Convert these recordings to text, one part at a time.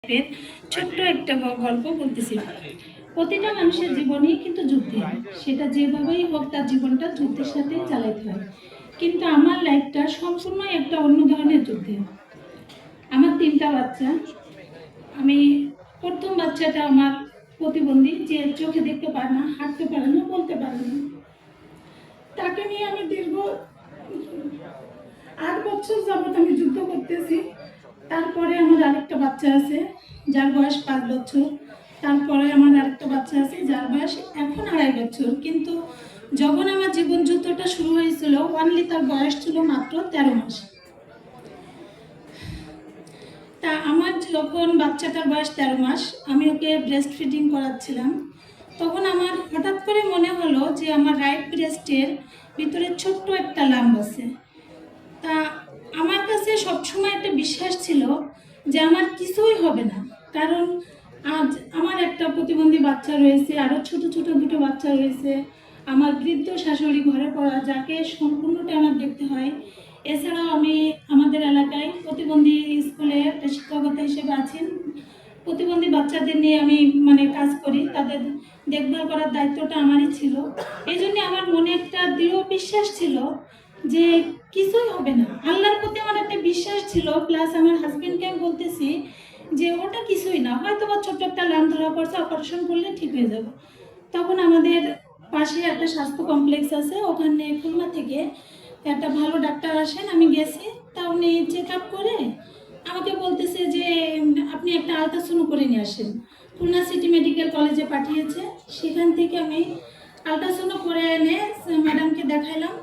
লাইফের ছোট্ট একটা গল্প বলতেছি। প্রতিটা মানুষের জীবনই কিন্তু যুদ্ধে, সেটা যেভাবেই হোক তার জীবনটা যুদ্ধের সাথে চালাতে হয়। কিন্তু আমার লাইফটা সম্পূর্ণ একটা অন্য ধরনের যুদ্ধে। আমার 3টা বাচ্চা। আমি প্রথম বাচ্চাটা আমার প্রতিবন্ধী, যে চোখে দেখতে পারে না, হাঁটতে পারে না, বলতে পারে না। তাকে নিয়ে আমি দীর্ঘ 8 বছর যাবৎ আমি যুদ্ধ করতেছি। তারপরে আমার আরেকটা বাচ্চা আছে যার বয়স 5 বছর। তারপরে আমার আরেকটা বাচ্চা আছে যার বয়স এখন 2.5 বছর। কিন্তু যখন আমার জীবন যুদ্ধটা শুরু হয়েছিল, অনলি তার বয়স ছিল মাত্র 13 মাস। তা আমার যখন বাচ্চাটার বয়স 13 মাস, আমি ওকে ব্রেস্ট ফিডিং করাচ্ছিলাম। তখন আমার হঠাৎ করে মনে হলো যে আমার রাইট ব্রেস্টের ভিতরে ছোট্ট একটা লাম্ব আছে। তা আমার কাছে সবসময় একটা বিশ্বাস ছিল যে আমার কিছুই হবে না, কারণ আজ আমার একটা প্রতিবন্ধী বাচ্চা রয়েছে, আরও ছোট ছোট দুটো বাচ্চা রয়েছে, আমার বৃদ্ধ শাশুড়ি ঘরে পড়া, যাকে সম্পূর্ণটা আমার দেখতে হয়। এছাড়াও আমি আমাদের এলাকায় প্রতিবন্ধী স্কুলে একটা শিক্ষকতা হিসেবে আছি। প্রতিবন্ধী বাচ্চাদের নিয়ে আমি কাজ করি, তাদের দেখভাল করার দায়িত্বটা আমারই ছিল। এই জন্য আমার মনে একটা দৃঢ় বিশ্বাস ছিল যে কিছুই হবে না। আল্লাহর প্রতি আমার একটা বিশ্বাস ছিল, প্লাস আমার হাজবেন্ডকে আমি বলতেছি যে ওটা কিছুই না, হয়তো বা ছোট্ট একটা লাম ধরা পড়ছে, অপারেশন করলে ঠিক হয়ে যাবে। তখন আমাদের পাশে একটা স্বাস্থ্য কমপ্লেক্স আছে, ওখানে খুলনা থেকে একটা ভালো ডাক্তার আসেন, আমি গেছি। তা উনি চেক আপ করে আমাকে বলতেছে যে আপনি একটা আলট্রাসাউন্ড করে নিয়ে আসেন। খুলনা সিটি মেডিকেল কলেজে পাঠিয়েছে, সেখান থেকে আমি আলট্রাসাউন্ড করে এনে ম্যাডামকে দেখাইলাম।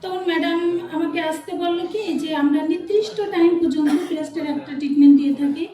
তখন ম্যাডাম আমাকে আসতে বললো কি যে আমরা নির্দিষ্ট টাইম পর্যন্ত ব্রেস্টের একটা ট্রিটমেন্ট দিয়ে থাকি,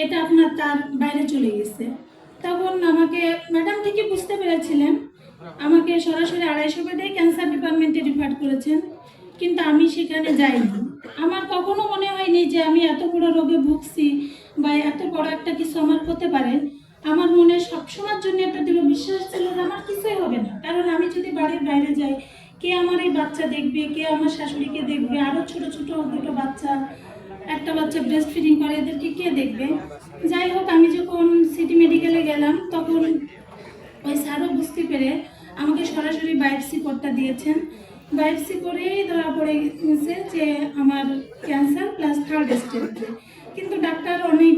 এটা আপনার তার বাইরে চলে গেছে। তখন আমাকে ম্যাডাম ঠিকই বুঝতে পেরেছিলেন, আমাকে সরাসরি 250 বেডে ক্যান্সার ডিপার্টমেন্টে রেফার করেছেন, কিন্তু আমি সেখানে যাইনি। আমার কখনো মনে হয়নি যে আমি এত বড় রোগে ভুগছি বা এত বড় একটা কিছু আমার হতে পারে। আমার মনে সবসময়ের জন্য একটা দৃঢ় বিশ্বাস ছিল যে আমার কিছুই হবে না, কারণ আমি যদি বাড়ির বাইরে যাই, কে আমার এই বাচ্চা দেখবে, কে আমার শাশুড়িকে দেখবে, আরও ছোট ছোট দুটো বাচ্চা, একটা বাচ্চা ব্রেস্ট ফিডিং করে, এদেরকে কে দেখবে। যাই হোক, আমি যখন সিটি মেডিকেলে গেলাম তখন ওই স্যারও বুঝতে পেরে আমাকে সরাসরি বায়োপসি করতে দিয়েছেন। বায়োপসি করেই ধরা পড়ে গেছে যে আমার ক্যান্সার প্লাস 3rd স্টেজে। কিন্তু ডাক্তার অনেক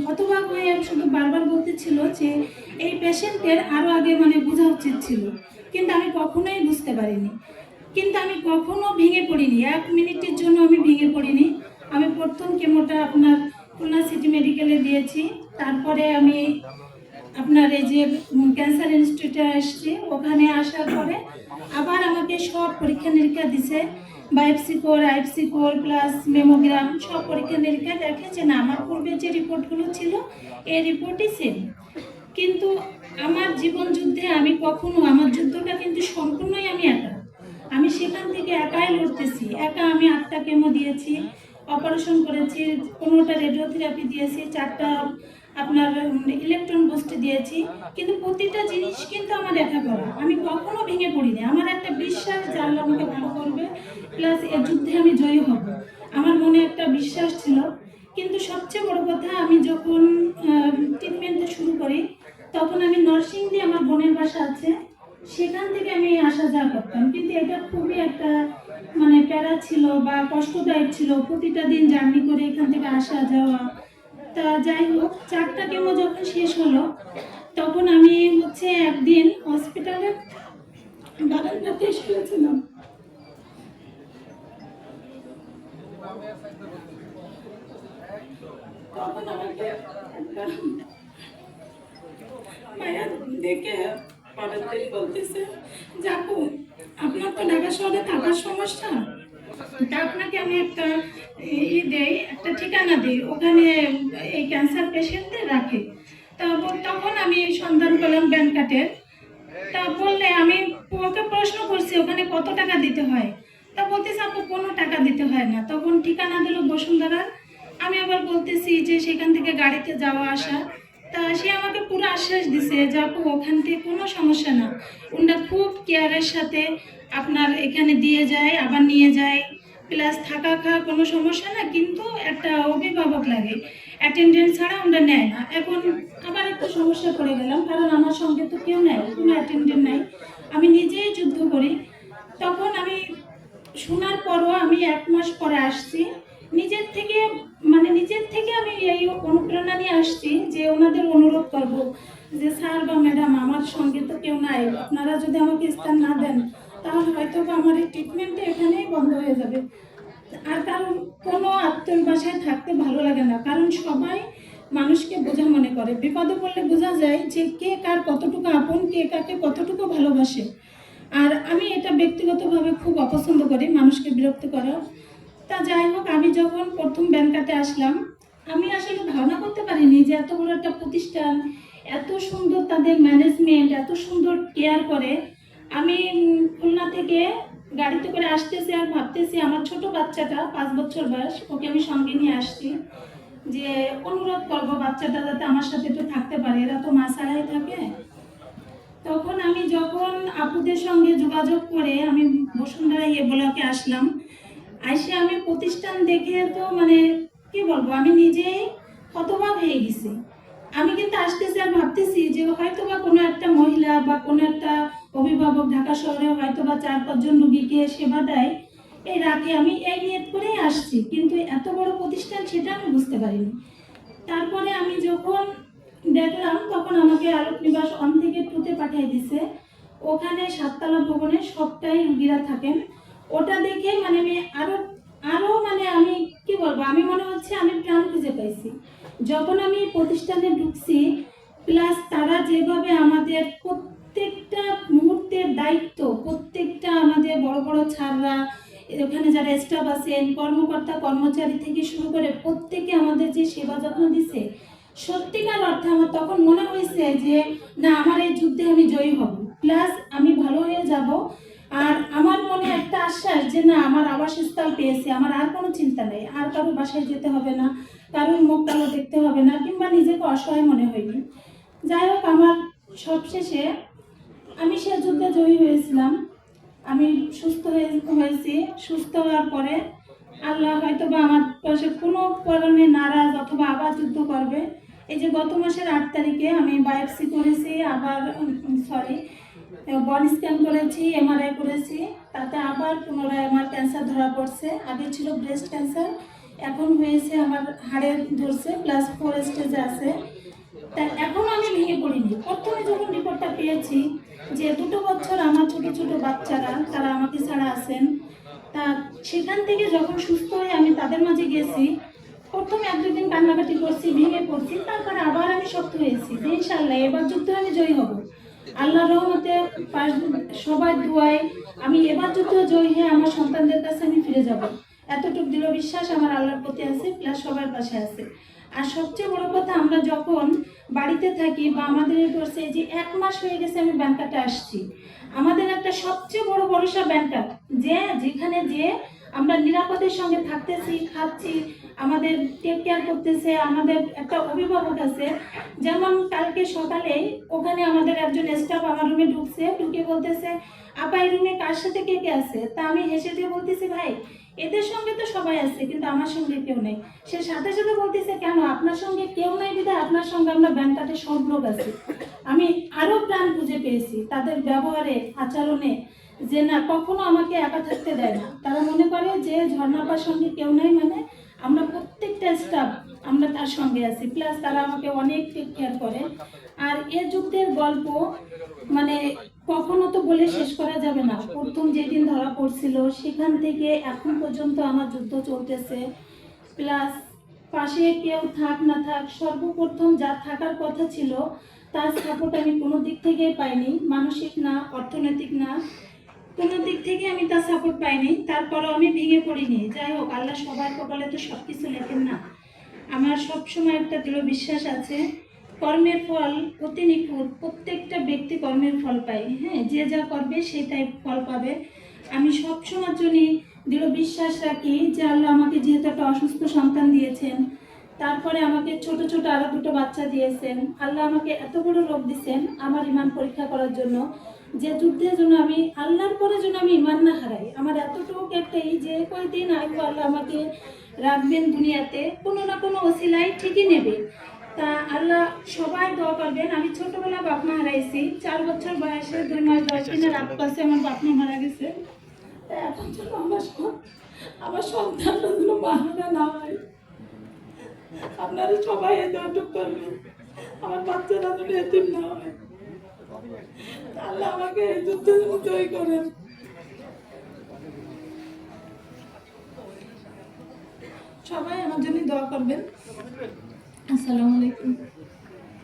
হতবাক হয়ে শুধু বারবার বলতেছিল যে এই পেশেন্টের আরও আগে বোঝা উচিত ছিল, কিন্তু আমি কখনোই বুঝতে পারিনি। কিন্তু আমি কখনো ভেঙে পড়িনি, 1 মিনিটের জন্য আমি ভেঙে পড়িনি। আমি প্রথম কেমোটা আপনার খুলনা সিটি মেডিকেলে দিয়েছি। তারপরে আমি আপনার এই যে ক্যান্সার ইনস্টিটিউটে আসছি, ওখানে আসার পরে আবার আমাকে সব পরীক্ষা নিরীক্ষা দিছে, বায়োপসি কোর, আইপসি কোর প্লাস মেমোগ্রাম, সব পরীক্ষা নিরীক্ষা দেখেছে না আমার পূর্বে যে রিপোর্টগুলো ছিল এই রিপোর্টই সেম। কিন্তু আমার জীবন যুদ্ধে আমি কখনো, আমার যুদ্ধটা কিন্তু সম্পূর্ণই আমি একা। আমি সেখান থেকে একাই লড়তেছি, একা। আমি 8টা কেমো দিয়েছি, অপারেশন করেছি, 15টা রেডিওথেরাপি দিয়েছি, 4টা আপনার ইলেকট্রন বুস্ট দিয়েছি, কিন্তু প্রতিটা জিনিস কিন্তু আমার একা করা। আমি কখনো ভেঙে পড়িনি। আমার একটা বিশ্বাস যে আল্লাহ আমাকে ভালো করবে, প্লাস এর যুদ্ধে আমি জয়ী হব, আমার মনে একটা বিশ্বাস ছিল। কিন্তু সবচেয়ে বড় কথা, আমি যখন ট্রিটমেন্টটা শুরু করি তখন আমি নরসিংদী, আমার বোনের বাসা আছে, সেখান থেকে আমি আসা যাওয়া করতাম। কিন্তু এটা খুবই একটা প্যারা ছিল বা কষ্টদায়ক ছিল, প্রতিটা দিন জার্নি করে এখান থেকে আসা যাওয়া। তা যাই হোক, 4টা কেমো যখন শেষ হলো তখন আমি একদিন হসপিটালে বারান্দাতে শুয়েছিলাম। তখন আমাকে একটা মায়া দেখে বারান্দায় বলতেছে, যাকু আপনার তো ঢাকা শহরে থাকার সমস্যা, তা আপনাকে আমি একটা দেই, একটা ঠিকানা দিই, ওখানে এই ক্যান্সার পেশেন্টদের রাখে। তখন আমি সন্ধান পেলাম ব্যাংকাটের। তা বললে, আমি ওকে প্রশ্ন করছি ওখানে কত টাকা দিতে হয়। তা বলতেছে আপু কোনো টাকা দিতে হয় না। তখন ঠিকানা দিল বসুন্ধরার। আমি আবার বলতেছি যে সেখান থেকে গাড়িতে যাওয়া আসা। তা সে আমাকে পুরো আশ্বাস দিছে যে আপু ওখান থেকে কোনো সমস্যা না, ওনারা খুব কেয়ারের সাথে আপনার এখানে দিয়ে যায়, আবার নিয়ে যায়, প্লাস থাকা খাওয়া কোনো সমস্যা না, কিন্তু একটা অভিভাবক লাগে। অ্যাটেন্ডেন্স ছাড়া আমরা নেয় না। এখন আবার একটু সমস্যা পড়ে গেলাম, কারণ আমার সঙ্গে তো কেউ নেই, কোনো অ্যাটেন্ডেন্ট নাই, আমি নিজেই যুদ্ধ করি। তখন আমি শোনার পরও আমি 1 মাস পরে আসছি, নিজের থেকে আমি এই অনুপ্রেরণা নিয়ে আসছি যে ওনাদের অনুরোধ করব যে স্যার বা ম্যাডাম, আমার সঙ্গে তো কেউ নাই, আপনারা যদি আমাকে স্থান না দেন তাহলে হয়তো বা আমার এই ট্রিটমেন্টটা এখানেই বন্ধ হয়ে যাবে। আর কারণ কোনো আত্মীয় বাসায় থাকতে ভালো লাগে না, কারণ সবাই মানুষকে বোঝা মনে করে, বিপদে পড়লে বোঝা যায় যে কে কার কতটুকু আপন, কে কাকে কতটুকু ভালোবাসে। আর আমি এটা ব্যক্তিগতভাবে খুব অপছন্দ করি, মানুষকে বিরক্ত করা। তা যাই হোক, আমি যখন প্রথম ব্যাংকাতে আসলাম, আমি আসলে ধারণা করতে পারিনি যে এত বড় একটা প্রতিষ্ঠান, এত সুন্দর তাদের ম্যানেজমেন্ট, এত সুন্দর কেয়ার করে। আমি খুলনা থেকে গাড়িতে করে আসতেছি আর ভাবতেছি আমার ছোট বাচ্চাটা 5 বছর বয়স, ওকে আমি সঙ্গে নিয়ে আসছি যে অনুরোধ করবো বাচ্চাটা যাতে আমার সাথে একটু থাকতে পারে, এরা তো মা ছাড়াই থাকে। তখন আমি যখন আপুদের সঙ্গে যোগাযোগ করে আমি বসুন্ধরা ব্লকে আসলাম, এসে আমি প্রতিষ্ঠান দেখে তো কি বলবো, আমি নিজেই হতবাক হয়ে গেছি। আমি কিন্তু আসতেছি আর ভাবতেছি যে হয়তো বা কোনো একটা মহিলা বা কোনো একটা অভিভাবক ঢাকা শহরে হয়তো বা 4-5 জন রুগীকে সেবা দেয়, এই রাতে আমি এই নিয়ত করেই আসছি, কিন্তু এত বড় প্রতিষ্ঠান সেটা আমি বুঝতে পারিনি। তারপরে আমি যখন দেখলাম তখন আমাকে আলোক নিবাস 1 থেকে 2-তে পাঠিয়ে দিছে। ওখানে 7তলা ভবনে সবটাই রুগীরা থাকেন। ওটা দেখে আমি আরো আরো আমি কি বলবো, আমি মনে হচ্ছে আমি প্রাণ খুঁজে পাইছি যখন আমি প্রতিষ্ঠানে ঢুকছি। প্লাস তারা যেভাবে আমাদের প্রত্যেকটা মুহূর্তের দায়িত্ব, প্রত্যেকটা আমাদের বড় বড় ছাড়রা, ওখানে যারা স্টাফ আছেন, কর্মকর্তা কর্মচারী থেকে শুরু করে প্রত্যেকে আমাদের যে সেবা যত্ন দিছে, সত্যিকার অর্থে আমার তখন মনে হয়েছে যে না, আমার এই যুদ্ধে আমি জয়ী হব, প্লাস আমি ভালো হয়ে যাব। আর আমার মনে একটা আশ্বাস যে না, আমার আবাসস্থল পেয়েছি, আমার আর কোনো চিন্তা নেই, আর কারো বাসায় যেতে হবে না, কারোর মুখ কালো দেখতে হবে না, কিংবা নিজেকে অসহায় মনে হয়নি। যাই হোক, আমার সবশেষে আমি সে যুদ্ধে জয়ী হয়েছিলাম। আমি হয়েছি। সুস্থ হওয়ার পরে আল্লাহ হয়তো বা আমার পাশে কোনো কারণে নারাজ অথবা আবার যুদ্ধ করবে। এই যে গত মাসের 8 তারিখে আমি বায়োপসি করেছি, আবার বডি স্ক্যান করেছি, এমআরআই করেছি, তাতে আবার পুনরায় আমার ক্যান্সার ধরা পড়ছে। আগে ছিল ব্রেস্ট ক্যান্সার, এখন হয়েছে আমার হাড়ের ধরছে, প্লাস 4 স্টেজে আছে। তা এখন আমি ভেঙে পড়িনি। প্রথমে যখন রিপোর্টটা পেয়েছি যে 2 বছর আমার ছোট ছোট বাচ্চারা তারা আমাকে ছাড়া আছেন, তা সেখান থেকে যখন সুস্থ হয়ে আমি তাদের মাঝে গেছি, প্রথমে 1-2 দিন কান্নাকাটি করছি, ভেঙে পড়ছি, তারপরে আবার আমি শক্ত হয়েছি যে ইনশাল্লাহ এবার যুদ্ধে আমি জয়ী হব। আল্লাহর রহমতে সবার দোয়ায় আমি এবার যুদ্ধে জয়ী হয়ে আমার সন্তানদের কাছে আমি ফিরে যাব, এতটুকু দৃঢ় বিশ্বাস আমার আল্লাহর প্রতি আছে, প্লাস সবার পাশে আছে। আর সবচেয়ে বড় কথা, আমরা যখন বাড়িতে থাকি বা আমাদের করছে যে 1 মাস হয়ে গেছে আমি ব্যাংকাতে আসছি, আমাদের একটা সবচেয়ে বড় ভরসা ব্যাংকার, যে যেখানে যে আমরা নিরাপদের সঙ্গে থাকতেছি, খাচ্ছি, আমাদের টেক কেয়ার করতেছে, আমাদের একটা অভিভাবক আছে। যেমন কালকে সকালে ওখানে আমাদের একজন স্টাফ আমার রুমে ঢুকছে, ঢুকে বলতেছে আপা এই রুমে কার সাথে কে কে আছে? তা আমি হেসে দিয়ে বলতেছি ভাই এদের সঙ্গে তো সবাই আছে, কিন্তু আমার সঙ্গে কেউ নেই। সে সাথে সাথে বলতেছে কেন আপনার সঙ্গে কেউ নাই বিধায় আপনার সঙ্গে আমরা ব্যাংকাতে সব লোক আছি। আমি আরো প্রাণ খুঁজে পেয়েছি তাদের ব্যবহারে, আচরণে, যে না কখনো আমাকে একা থাকতে দেয় না। তারা মনে করে যে ঝর্ণাপার সঙ্গে কেউ নাই, আমরা প্রত্যেকটা স্টাফ আমরা তার সঙ্গে আছি, প্লাস তারা আমাকে অনেক টেক কেয়ার করে। আর এ যুদ্ধের গল্প কখনো তো বলে শেষ করা যাবে না। প্রথম যেদিন ধরা পড়ছিল সেখান থেকে এখন পর্যন্ত আমার যুদ্ধ চলতেছে, প্লাস পাশে কেউ থাক না থাক, সর্বপ্রথম যা থাকার কথা ছিল তার সাপোর্ট আমি কোনো দিক থেকেই পাইনি, মানসিক না, অর্থনৈতিক না, কোনো দিক থেকে আমি তার সাপোর্ট পাইনি। তারপরও আমি ভেঙে পড়িনি। যাই হোক, আল্লাহ সবার কপালে তো সব কিছু লেখেন না। আমার সবসময় একটা দৃঢ় বিশ্বাস আছে, কর্মের ফল অতি নিখুঁত, প্রত্যেকটা ব্যক্তি কর্মের ফল পায়। হ্যাঁ, যে যা করবে সে তাই ফল পাবে। আমি সবসময়ের জন্যই দৃঢ় বিশ্বাস রাখি যে আল্লাহ আমাকে যেহেতু একটা অসুস্থ সন্তান দিয়েছেন, তারপরে আমাকে ছোট ছোট আরো 2টো বাচ্চা দিয়েছেন, আল্লাহ আমাকে এত বড় রোগ দিয়েছেন আমার ইমান পরীক্ষা করার জন্য, যে যুদ্ধের জন্য আমি আল্লাহর পরে যেন আমি ইমান না হারাই। আমার এতটুকু একটাই যে কয়দিন আগে আল্লাহ আমাকে রাখবেন দুনিয়াতে, কোনো না কোনো ওসিলায় ঠিকই নেবে। তা আল্লাহ সবাই দোয়া করবেন। আমি ছোটবেলা বাপ মা হারাইছি, 4 বছর বয়সে 2 মাস 10 দিনের রাত পাশে আমার বাপ মা মারা গেছে। তা এখন যেন আমার সন্তানরা যেন মাহারা না হয়, আপনারা সবাই এই দোয়াটুক করবেন, আমার বাচ্চারা যেন এতিম না হয়। আল্লাহ আমাকে এই যুদ্ধে জয় করেন। সবাই আমার জন্য দোয়া করবেন। আসসালামু আলাইকুম।